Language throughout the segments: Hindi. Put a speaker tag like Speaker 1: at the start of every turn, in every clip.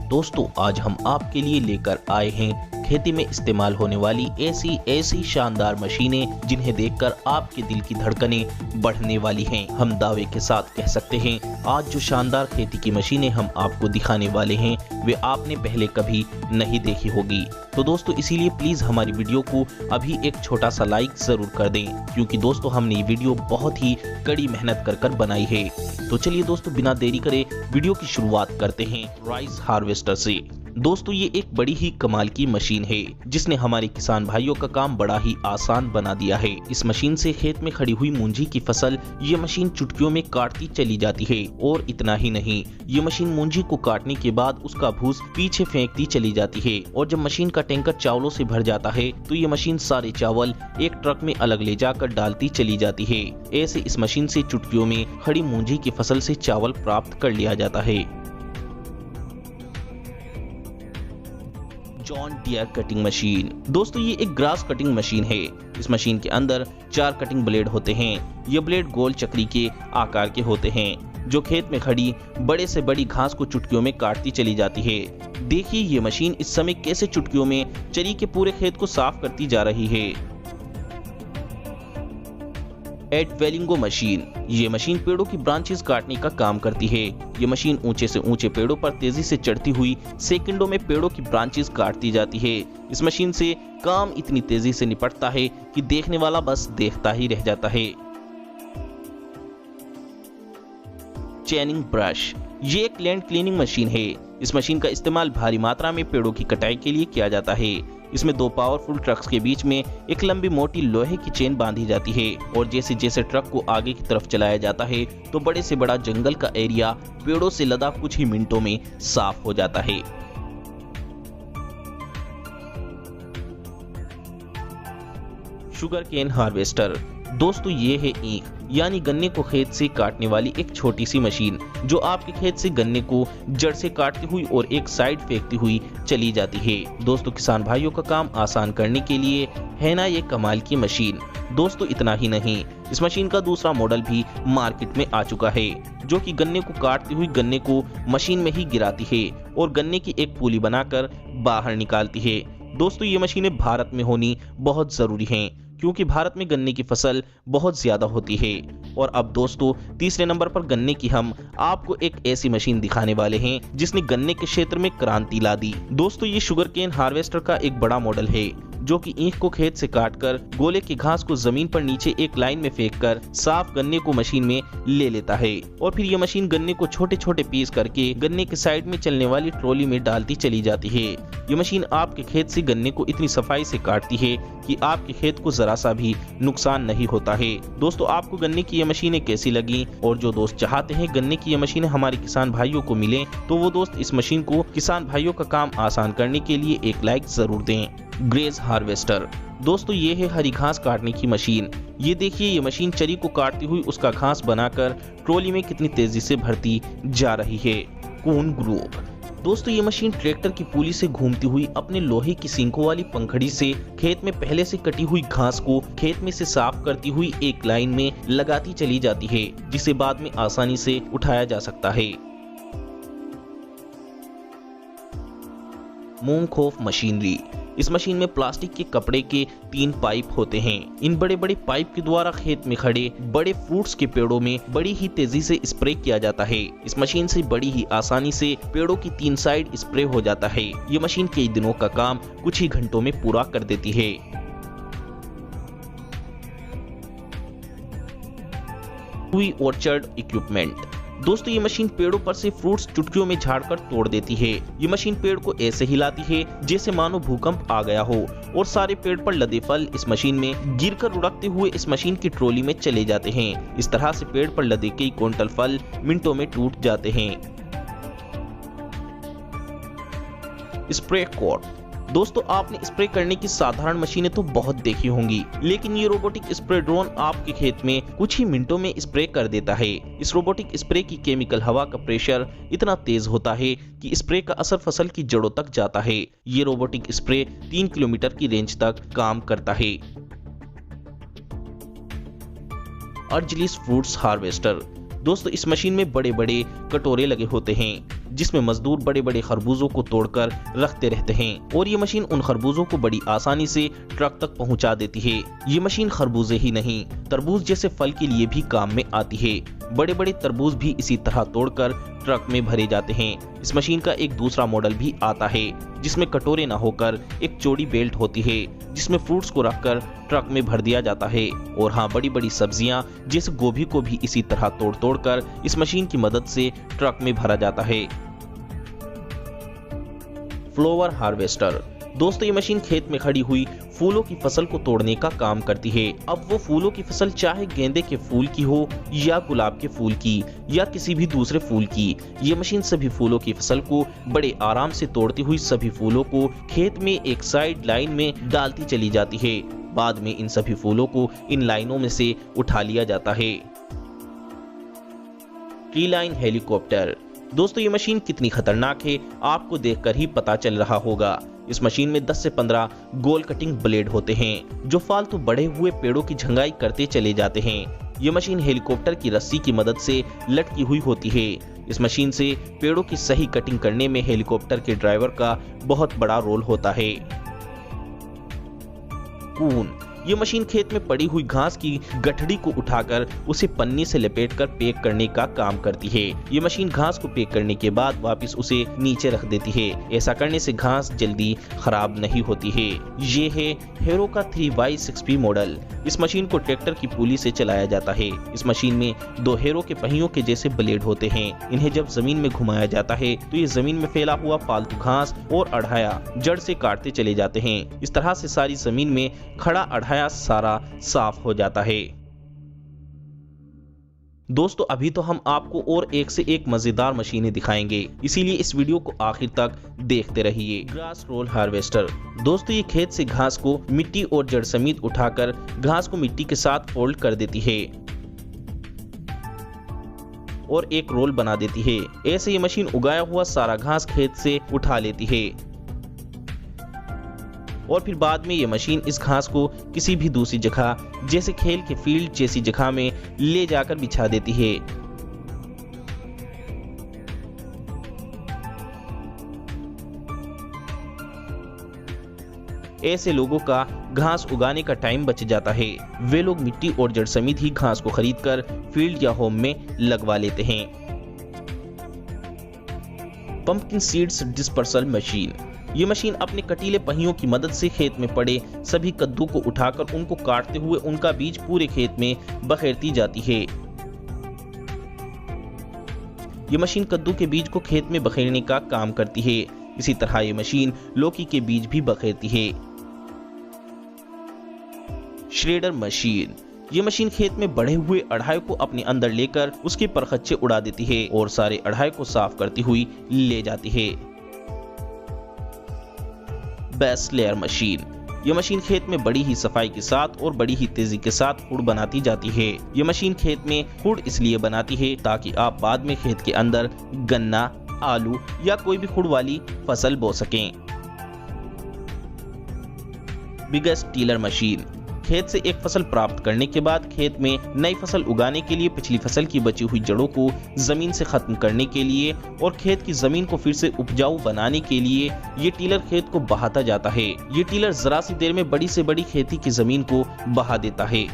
Speaker 1: दोस्तों आज हम आपके लिए लेकर आए हैं खेती में इस्तेमाल होने वाली ऐसी शानदार मशीनें जिन्हें देखकर आपके दिल की धड़कनें बढ़ने वाली हैं। हम दावे के साथ कह सकते हैं आज जो शानदार खेती की मशीनें हम आपको दिखाने वाले हैं वे आपने पहले कभी नहीं देखी होगी। तो दोस्तों इसीलिए प्लीज हमारी वीडियो को अभी एक छोटा सा लाइक जरूर कर दें, क्योंकि दोस्तों हमने ये वीडियो बहुत ही कड़ी मेहनत कर बनाई है। तो चलिए दोस्तों बिना देरी करे वीडियो की शुरुआत करते हैं राइस हार्वेस्टर से। दोस्तों ये एक बड़ी ही कमाल की मशीन है जिसने हमारे किसान भाइयों का काम बड़ा ही आसान बना दिया है। इस मशीन से खेत में खड़ी हुई मूंजी की फसल ये मशीन चुटकियों में काटती चली जाती है। और इतना ही नहीं, ये मशीन मूंजी को काटने के बाद उसका भूस पीछे फेंकती चली जाती है। और जब मशीन का टैंकर चावलों से भर जाता है तो ये मशीन सारे चावल एक ट्रक में अलग ले जाकर डालती चली जाती है। ऐसे इस मशीन से चुटकियों में खड़ी मूंजी की फसल से चावल प्राप्त कर लिया जाता है। John Deere cutting machine. दोस्तों ये एक ग्रास कटिंग मशीन है। इस मशीन के अंदर 4 कटिंग ब्लेड होते हैं। ये ब्लेड गोल चक्री के आकार के होते हैं जो खेत में खड़ी बड़े से बड़ी घास को चुटकियों में काटती चली जाती है। देखिए ये मशीन इस समय कैसे चुटकियों में चरी के पूरे खेत को साफ करती जा रही है। एडवेलिंगो मशीन। ये मशीन पेड़ों की ब्रांचेस काटने का काम करती है। ये मशीन ऊंचे से ऊंचे पेड़ों पर तेजी से चढ़ती हुई सेकंडों में पेड़ों की ब्रांचेस काटती जाती है। इस मशीन से काम इतनी तेजी से निपटता है कि देखने वाला बस देखता ही रह जाता है। चैनिंग ब्रश। ये एक लैंड क्लीनिंग मशीन है। इस मशीन का इस्तेमाल भारी मात्रा में पेड़ों की कटाई के लिए किया जाता है। इसमें 2 पावरफुल ट्रक्स के बीच में एक लंबी मोटी लोहे की चेन बांधी जाती है और जैसे जैसे ट्रक को आगे की तरफ चलाया जाता है तो बड़े से बड़ा जंगल का एरिया पेड़ों से लदा कुछ ही मिनटों में साफ हो जाता है। Sugar cane harvester. दोस्तों ये है ईख यानी गन्ने को खेत से काटने वाली एक छोटी सी मशीन जो आपके खेत से गन्ने को जड़ से काटती हुई और एक साइड फेंकती हुई चली जाती है। दोस्तों किसान भाइयों का काम आसान करने के लिए है ना ये कमाल की मशीन। दोस्तों इतना ही नहीं, इस मशीन का दूसरा मॉडल भी मार्केट में आ चुका है जो कि गन्ने को काटती हुई गन्ने को मशीन में ही गिराती है और गन्ने की एक पूली बनाकर बाहर निकालती है। दोस्तों ये मशीनें भारत में होनी बहुत जरूरी हैं क्योंकि भारत में गन्ने की फसल बहुत ज्यादा होती है। और अब दोस्तों तीसरे नंबर पर गन्ने की हम आपको एक ऐसी मशीन दिखाने वाले हैं जिसने गन्ने के क्षेत्र में क्रांति ला दी। दोस्तों ये शुगर केन हार्वेस्टर का एक बड़ा मॉडल है जो कि ईख को खेत से काटकर गोले की घास को जमीन पर नीचे एक लाइन में फेंककर साफ गन्ने को मशीन में ले लेता है और फिर यह मशीन गन्ने को छोटे छोटे पीस करके गन्ने के साइड में चलने वाली ट्रॉली में डालती चली जाती है। ये मशीन आपके खेत से गन्ने को इतनी सफाई से काटती है कि आपके खेत को जरा सा भी नुकसान नहीं होता है। दोस्तों आपको गन्ने की ये मशीनें कैसी लगी और जो दोस्त चाहते हैं गन्ने की ये मशीनें हमारे किसान भाइयों को मिले तो वो दोस्त इस मशीन को किसान भाइयों का काम आसान करने के लिए एक लाइक जरूर दें। ग्रेज हार्वेस्टर। दोस्तों ये है हरी घास काटने की मशीन। ये देखिए ये मशीन चरी को काटती हुई उसका घास बनाकर ट्रॉली में कितनी तेजी से भरती जा रही है। कून ग्रुप। दोस्तों ये मशीन ट्रैक्टर की पुली से घूमती हुई अपने लोहे की सींखों वाली पंखड़ी से खेत में पहले से कटी हुई घास को खेत में से साफ करती हुई एक लाइन में लगाती चली जाती है जिसे बाद में आसानी से उठाया जा सकता है। मूंगखोफ मशीनरी। इस मशीन में प्लास्टिक के कपड़े के 3 पाइप होते हैं। इन बड़े बड़े पाइप के द्वारा खेत में खड़े बड़े फ्रूट्स के पेड़ों में बड़ी ही तेजी से स्प्रे किया जाता है। इस मशीन से बड़ी ही आसानी से पेड़ों की 3 साइड स्प्रे हो जाता है। ये मशीन कई दिनों का काम कुछ ही घंटों में पूरा कर देती है। हुई ऑर्चर्ड इक्विपमेंट। दोस्तों ये मशीन पेड़ों पर से फ्रूट्स चुटकियों में झाड़कर तोड़ देती है। ये मशीन पेड़ को ऐसे हिलाती है जैसे मानो भूकंप आ गया हो और सारे पेड़ पर लदे फल इस मशीन में गिरकर उड़कते हुए इस मशीन की ट्रॉली में चले जाते हैं। इस तरह से पेड़ पर लदे कई क्विंटल फल मिनटों में टूट जाते हैं। Spray cot. दोस्तों आपने स्प्रे करने की साधारण मशीनें तो बहुत देखी होंगी, लेकिन ये रोबोटिक स्प्रे ड्रोन आपके खेत में कुछ ही मिनटों में स्प्रे कर देता है। इस रोबोटिक स्प्रे की केमिकल हवा का प्रेशर इतना तेज होता है कि स्प्रे का असर फसल की जड़ों तक जाता है। ये रोबोटिक स्प्रे 3 किलोमीटर की रेंज तक काम करता है। अर्जलिस फ्रूट्स हार्वेस्टर। दोस्तों इस मशीन में बड़े बड़े कटोरे लगे होते हैं। जिसमें मजदूर बड़े बड़े खरबूजों को तोड़कर रखते रहते हैं और ये मशीन उन खरबूजों को बड़ी आसानी से ट्रक तक पहुंचा देती है। ये मशीन खरबूजे ही नहीं, तरबूज जैसे फल के लिए भी काम में आती है। बड़े बड़े तरबूज भी इसी तरह तोड़कर ट्रक में भरे जाते हैं। इस मशीन का एक दूसरा मॉडल भी आता है जिसमें कटोरे न होकर एक चौड़ी बेल्ट होती है जिसमें फ्रूट्स को रखकर ट्रक में भर दिया जाता है। और हाँ, बड़ी बड़ी सब्जियां जैसे गोभी को भी इसी तरह तोड़ तोड़ कर इस मशीन की मदद से ट्रक में भरा जाता है। Flower harvester. दोस्तों, ये मशीन खेत में खड़ी हुई फूलों की फसल को तोड़ने का काम करती है। अब वो फूलों की फसल चाहे गेंदे के फूल की हो या गुलाब के फूल की या किसी भी दूसरे फूल की, ये मशीन सभी फूलों की फसल को बड़े आराम से तोड़ती हुई सभी फूलों को खेत में एक साइड लाइन में डालती चली जाती है। बाद में इन सभी फूलों को इन लाइनों में से उठा लिया जाता है। Tree line helicopter. दोस्तों, ये मशीन कितनी खतरनाक है आपको देखकर ही पता चल रहा होगा। इस मशीन में 10 से 15 गोल कटिंग ब्लेड होते हैं जो फालतू बढ़े हुए पेड़ों की झंगाई करते चले जाते हैं। ये मशीन हेलीकॉप्टर की रस्सी की मदद से लटकी हुई होती है। इस मशीन से पेड़ों की सही कटिंग करने में हेलीकॉप्टर के ड्राइवर का बहुत बड़ा रोल होता है। कून। ये मशीन खेत में पड़ी हुई घास की गठड़ी को उठाकर उसे पन्नी से लपेटकर पैक करने का काम करती है। ये मशीन घास को पैक करने के बाद वापस उसे नीचे रख देती है। ऐसा करने से घास जल्दी खराब नहीं होती है। ये है हेरो का 3Y6P मॉडल। इस मशीन को ट्रैक्टर की पुली से चलाया जाता है। इस मशीन में 2 हेरो के पहियों के जैसे ब्लेड होते हैं। इन्हें जब जमीन में घुमाया जाता है तो ये जमीन में फैला हुआ फालतू घास और अड़ाया जड़ से काटते चले जाते हैं। इस तरह से सारी जमीन में खड़ा अड़ाया सारा साफ हो जाता है। दोस्तों, अभी तो हम आपको और एक से एक मजेदार मशीनें दिखाएंगे, इसीलिए इस वीडियो को आखिर तक देखते रहिए। Grass roll harvester. दोस्तों, ये खेत से घास को मिट्टी और जड़ समेत उठाकर घास को मिट्टी के साथ फोल्ड कर देती है और एक रोल बना देती है। ऐसे ये मशीन उगाया हुआ सारा घास खेत से उठा लेती है और फिर बाद में ये मशीन इस घास को किसी भी दूसरी जगह जैसे खेल के फील्ड जैसी जगह में ले जाकर बिछा देती है। ऐसे लोगों का घास उगाने का टाइम बच जाता है। वे लोग मिट्टी और जड़ समेत ही घास को खरीदकर फील्ड या होम में लगवा लेते हैं। Pumpkin seeds dispersal machine. ये मशीन अपने कटीले पहियों की मदद से खेत में पड़े सभी कद्दू को उठाकर उनको काटते हुए उनका बीज पूरे खेत में बखेरती जाती है। ये मशीन कद्दू के बीज को खेत में बखेरने का काम करती है। इसी तरह ये मशीन लौकी के बीज भी बखेरती है। Shredder machine. ये मशीन खेत में बढ़े हुए अढ़ाई को अपने अंदर लेकर उसके परखच्चे उड़ा देती है और सारे अढ़ाई को साफ करती हुई ले जाती है। Base layer machine. यह मशीन खेत में बड़ी ही सफाई के साथ और बड़ी ही तेजी के साथ हुड़ बनाती जाती है। यह मशीन खेत में हुड़ इसलिए बनाती है ताकि आप बाद में खेत के अंदर गन्ना, आलू या कोई भी हुड़ वाली फसल बो सकें। Biggest tiller machine. खेत से एक फसल प्राप्त करने के बाद खेत में नई फसल उगाने के लिए पिछली फसल की बची हुई जड़ों को जमीन से खत्म करने के लिए और खेत की जमीन को फिर से उपजाऊ बनाने के लिए ये टीलर खेत को बहाता जाता है। ये टीलर जरा सी देर में बड़ी से बड़ी खेती की जमीन को बहा देता है।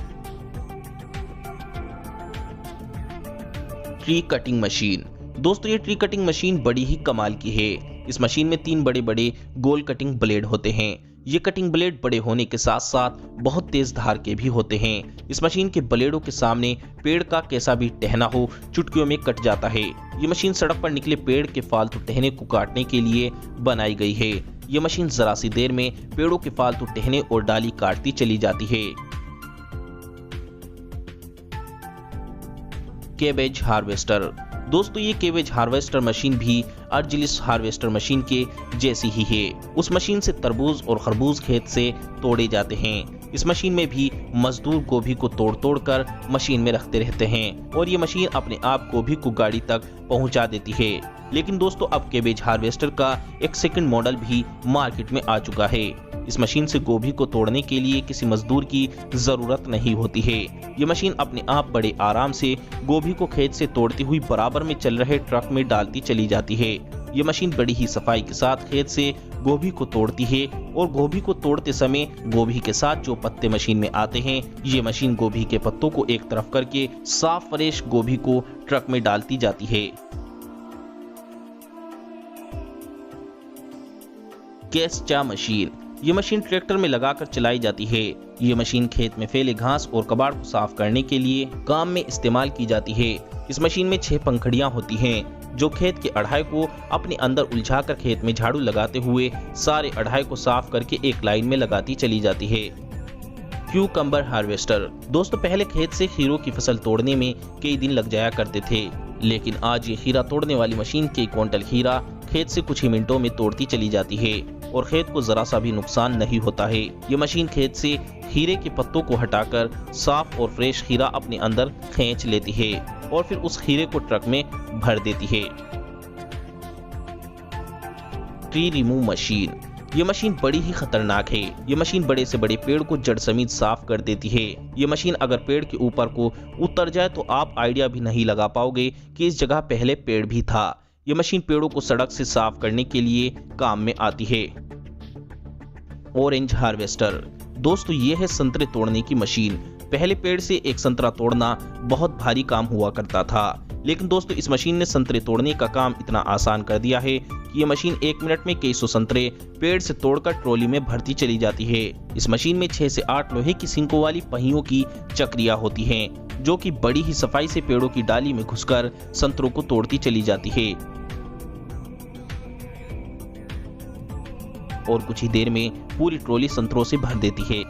Speaker 1: Tree cutting machine. दोस्तों, ये ट्री कटिंग मशीन बड़ी ही कमाल की है। इस मशीन में 3 बड़े बड़े गोल कटिंग ब्लेड होते हैं। ये कटिंग ब्लेड बड़े होने के साथ साथ बहुत तेज धार के भी होते हैं। इस मशीन के ब्लेडों के सामने पेड़ का कैसा भी टहना हो चुटकियों में कट जाता है। ये मशीन सड़क पर निकले पेड़ के फालतू टहने को काटने के लिए बनाई गई है। ये मशीन जरा सी देर में पेड़ों के फालतू टहने और डाली काटती चली जाती है। Cabbage harvester. दोस्तों, ये कैबेज हार्वेस्टर मशीन भी अर्जिलिस हार्वेस्टर मशीन के जैसी ही है। उस मशीन से तरबूज और खरबूज खेत से तोड़े जाते हैं। इस मशीन में भी मजदूर गोभी को तोड़ तोड़ कर मशीन में रखते रहते हैं और ये मशीन अपने आप गोभी को गाड़ी तक पहुंचा देती है। लेकिन दोस्तों अब कैबेज हार्वेस्टर का एक सेकंड मॉडल भी मार्केट में आ चुका है। इस मशीन से गोभी को तोड़ने के लिए किसी मजदूर की जरूरत नहीं होती है। ये मशीन अपने आप बड़े आराम से गोभी को खेत से तोड़ती हुई बराबर में चल रहे ट्रक में डालती चली जाती है। ये मशीन बड़ी ही सफाई के साथ खेत से गोभी को तोड़ती है और गोभी को तोड़ते समय गोभी के साथ जो पत्ते मशीन में आते हैं, ये मशीन गोभी के पत्तों को एक तरफ करके साफ फ्रेश गोभी को ट्रक में डालती जाती है। कैस्चा मशीन, ये मशीन ट्रैक्टर में लगाकर चलाई जाती है। ये मशीन खेत में फैले घास और कबाड़ को साफ करने के लिए काम में इस्तेमाल की जाती है। इस मशीन में 6 पंखुड़ियां होती हैं जो खेत के अढ़ाई को अपने अंदर उलझाकर खेत में झाड़ू लगाते हुए सारे अढ़ाई को साफ करके एक लाइन में लगाती चली जाती है। क्यूकम्बर हार्वेस्टर, दोस्तों पहले खेत से खीरों की फसल तोड़ने में कई दिन लग जाया करते थे, लेकिन आज ये खीरा तोड़ने वाली मशीन कई क्विंटल खीरा खेत से कुछ ही मिनटों में तोड़ती चली जाती है और खेत को जरा सा भी नुकसान नहीं होता है। ये मशीन खेत से खीरे के पत्तों को हटाकर साफ और फ्रेश खीरा अपने अंदर खींच लेती है और फिर उस खीरे को ट्रक में भर देती है। ट्री रिमूव मशीन, ये मशीन बड़ी ही खतरनाक है। ये मशीन बड़े से बड़े पेड़ को जड़ समेत साफ कर देती है। ये मशीन अगर पेड़ के ऊपर को उतर जाए तो आप आइडिया भी नहीं लगा पाओगे कि इस जगह पहले पेड़ भी था। ये मशीन पेड़ों को सड़क से साफ करने के लिए काम में आती है। ऑरेंज हार्वेस्टर, दोस्तों ये है संतरे तोड़ने की मशीन। पहले पेड़ से एक संतरा तोड़ना बहुत भारी काम हुआ करता था, लेकिन दोस्तों इस मशीन ने संतरे तोड़ने का काम इतना आसान कर दिया है कि ये मशीन 1 मिनट में कई सौ संतरे पेड़ से तोड़कर ट्रॉली में भरती चली जाती है। इस मशीन में 6 से 8 लोहे की सिंकों वाली पहियों की चक्रियां होती हैं जो कि बड़ी ही सफाई से पेड़ों की डाली में घुसकर संतरों को तोड़ती चली जाती है और कुछ ही देर में पूरी ट्रॉली संतरों से भर देती है।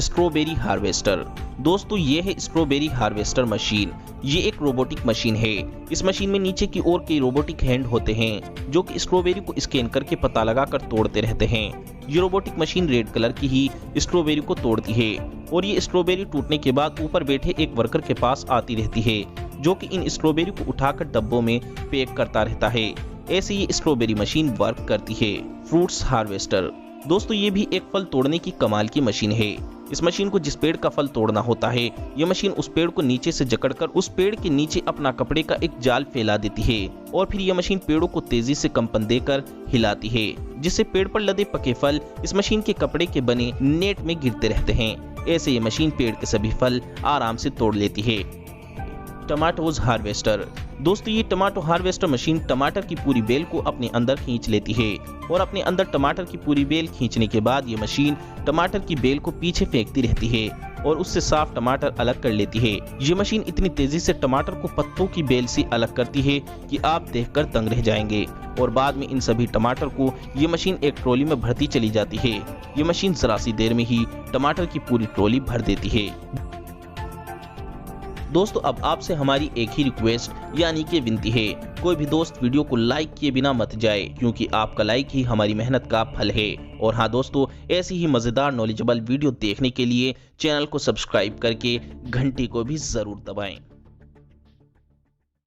Speaker 1: स्ट्रॉबेरी हार्वेस्टर, दोस्तों ये है स्ट्रॉबेरी हार्वेस्टर मशीन। ये एक रोबोटिक मशीन है। इस मशीन में नीचे की ओर कई रोबोटिक हैंड होते हैं जो कि स्ट्रॉबेरी को स्कैन करके पता लगाकर तोड़ते रहते हैं। ये रोबोटिक मशीन रेड कलर की ही स्ट्रॉबेरी को तोड़ती है और ये स्ट्रॉबेरी टूटने के बाद ऊपर बैठे एक वर्कर के पास आती रहती है जो कि इन स्ट्रॉबेरी को उठाकर डब्बों में पैक करता रहता है। ऐसे ये स्ट्रॉबेरी मशीन वर्क करती है। फ्रूट्स हार्वेस्टर, दोस्तों ये भी एक फल तोड़ने की कमाल की मशीन है। इस मशीन को जिस पेड़ का फल तोड़ना होता है, ये मशीन उस पेड़ को नीचे से जकड़कर उस पेड़ के नीचे अपना कपड़े का एक जाल फैला देती है और फिर यह मशीन पेड़ों को तेजी से कंपन देकर हिलाती है, जिससे पेड़ पर लदे पके फल इस मशीन के कपड़े के बने नेट में गिरते रहते हैं। ऐसे ये मशीन पेड़ के सभी फल आराम से तोड़ लेती है। टमाटोज हार्वेस्टर, दोस्तों ये टमाटो हार्वेस्टर मशीन टमाटर की पूरी बेल को अपने अंदर खींच लेती है और अपने अंदर टमाटर की पूरी बेल खींचने के बाद ये मशीन टमाटर की बेल को पीछे फेंकती रहती है और उससे साफ टमाटर अलग कर लेती है। ये मशीन इतनी तेजी से टमाटर को पत्तों की बेल से अलग करती है कि आप देखकर दंग रह जाएंगे और बाद में इन सभी टमाटर को ये मशीन एक ट्रॉली में भरती चली जाती है। ये मशीन जरा सी देर में ही टमाटर की पूरी ट्रॉली भर देती है। दोस्तों अब आपसे हमारी एक ही रिक्वेस्ट यानी कि विनती है, कोई भी दोस्त वीडियो को लाइक किए बिना मत जाए क्योंकि आपका लाइक ही हमारी मेहनत का फल है। और हाँ दोस्तों, ऐसी ही मजेदार नॉलेजेबल वीडियो देखने के लिए चैनल को सब्सक्राइब करके घंटी को भी जरूर दबाएं।